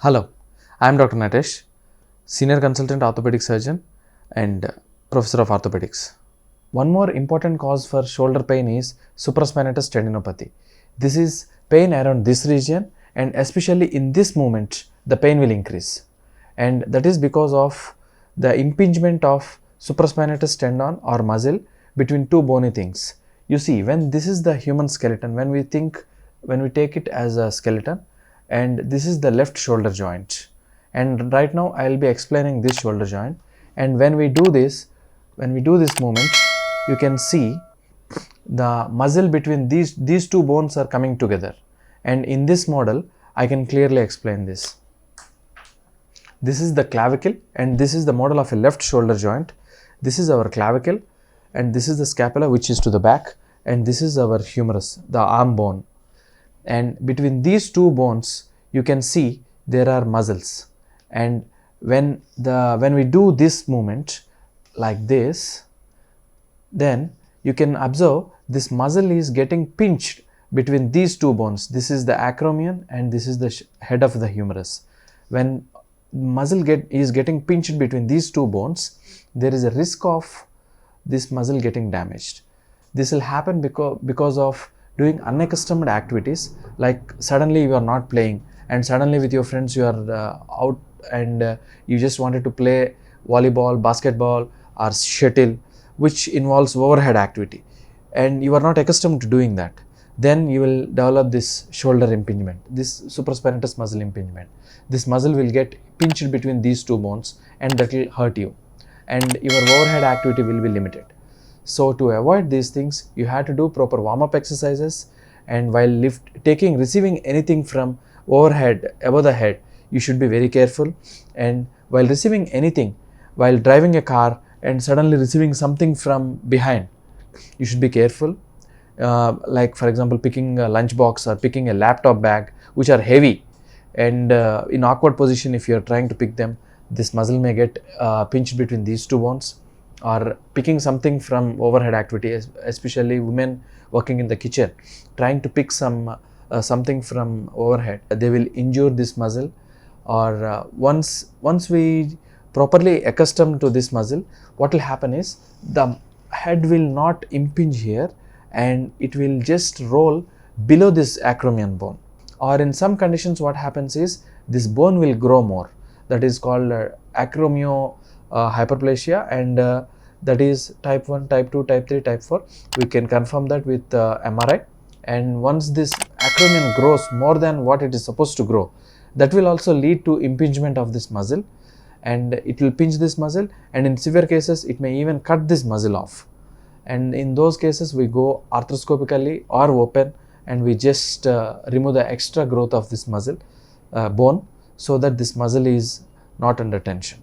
Hello, I am Dr. Natesh, Senior Consultant Orthopedic Surgeon and Professor of Orthopedics. One more important cause for shoulder pain is supraspinatus tendinopathy. This is pain around this region, and especially in this movement, the pain will increase. And that is because of the impingement of supraspinatus tendon or muscle between two bony things. You see, when this is the human skeleton, when we take it as a skeleton, and this is the left shoulder joint, and right now I will be explaining this shoulder joint. And when we do this movement, you can see the muscle between these two bones are coming together, and in this model I can clearly explain this. This is the clavicle, and this is the model of a left shoulder joint. This is our clavicle, and this is the scapula, which is to the back, and this is our humerus, the arm bone. And between these two bones you can see there are muscles, and when we do this movement like this, then you can observe this muscle is getting pinched between these two bones. This is the acromion and this is the head of the humerus. When muscle is getting pinched between these two bones, there is a risk of this muscle getting damaged. This will happen because of doing unaccustomed activities, like suddenly you are not playing and suddenly with your friends you are out, and you just wanted to play volleyball, basketball or shuttle, which involves overhead activity, and you are not accustomed to doing that. Then you will develop this shoulder impingement, this supraspinatus muscle impingement. This muscle will get pinched between these two bones, and that will hurt you, and your overhead activity will be limited. So to avoid these things, you have to do proper warm-up exercises, and while receiving anything from overhead, above the head, you should be very careful. And while receiving anything, while driving a car and suddenly receiving something from behind, you should be careful. Like for example, picking a lunch box or picking a laptop bag, which are heavy, and in awkward position, if you are trying to pick them, this muscle may get pinched between these two bones. Or picking something from overhead activity, especially women working in the kitchen, trying to pick something from overhead, they will injure this muscle. Or once we properly accustomed to this muscle, what will happen is the head will not impinge here, and it will just roll below this acromion bone. Or in some conditions, what happens is this bone will grow more. That is called acromio hyperplasia, and that is type 1, type 2, type 3, type 4. We can confirm that with MRI. And once this acromion grows more than what it is supposed to grow, that will also lead to impingement of this muscle, and it will pinch this muscle, and in severe cases it may even cut this muscle off. And in those cases we go arthroscopically or open, and we just remove the extra growth of this muscle bone, so that this muscle is not under tension.